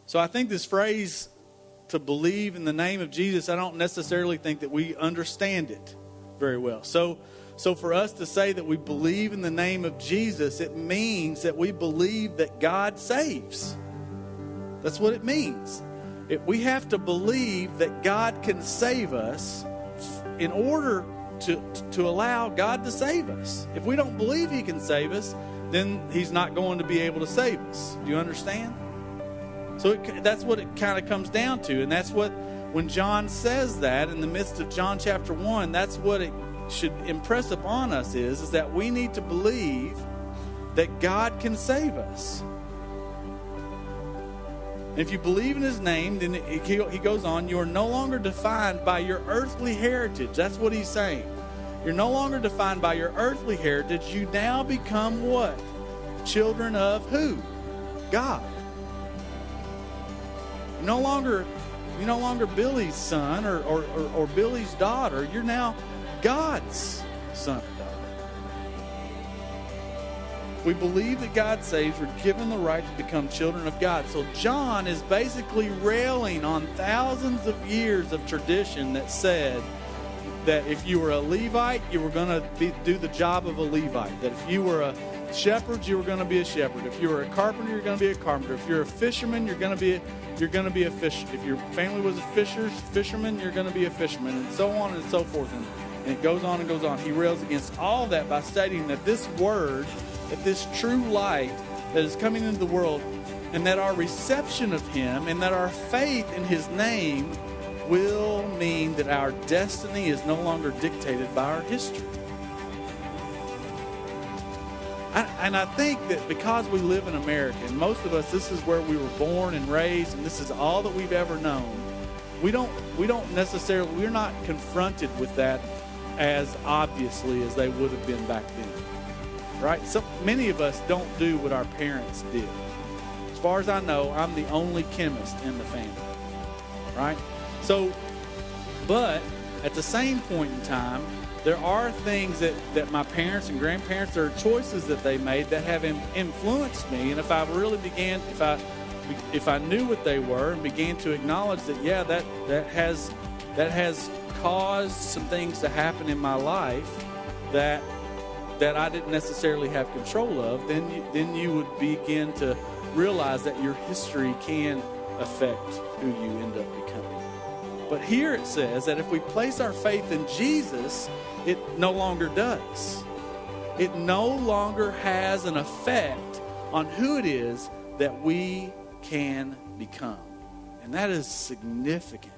So I think this phrase, to believe in the name of Jesus, I don't necessarily think that we understand it very well. So for us to say that we believe in the name of Jesus, it means that we believe that God saves. That's what it means. We have to believe that God can save us in order to allow God to save us. If we don't believe He can save us, then He's not going to be able to save us. Do you understand? So that's what it kind of comes down to. And that's what, when John says that in the midst of John chapter 1, that's what it should impress upon us is that we need to believe that God can save us. If you believe in His name, then he goes on, you are no longer defined by your earthly heritage. That's what he's saying. You're no longer defined by your earthly heritage. You now become what? Children of who? God. You're no longer Billy's son or Billy's daughter. You're now God's son or daughter. If we believe that God saves, we're given the right to become children of God. So John is basically railing on thousands of years of tradition that said that if you were a Levite, you were going to do the job of a Levite. That if you were a shepherd, you were going to be a shepherd. If you were a carpenter, you're going to be a carpenter. If you're a fisherman, you're going to be a fish. If your family was a fisherman, you're going to be a fisherman, and so on and so forth. And it goes on and goes on. He rails against all that by stating that this word, that this true light that is coming into the world, and that our reception of Him and that our faith in His name will mean that our destiny is no longer dictated by our history. And I think that because we live in America, and most of us, this is where we were born and raised, and this is all that we've ever known, we're not confronted with that as obviously as they would have been back then. Right? So many of us don't do what our parents did. As far as I know, I'm the only chemist in the family. Right? So, but at the same point in time, there are things that my parents and grandparents, there are choices that they made that have influenced me. And if I really if I knew what they were and began to acknowledge that, yeah, that has caused some things to happen in my life that I didn't necessarily have control of, then you would begin to realize that your history can affect who you end up becoming. But here it says that if we place our faith in Jesus, it no longer does. It no longer has an effect on who it is that we can become. And that is significant.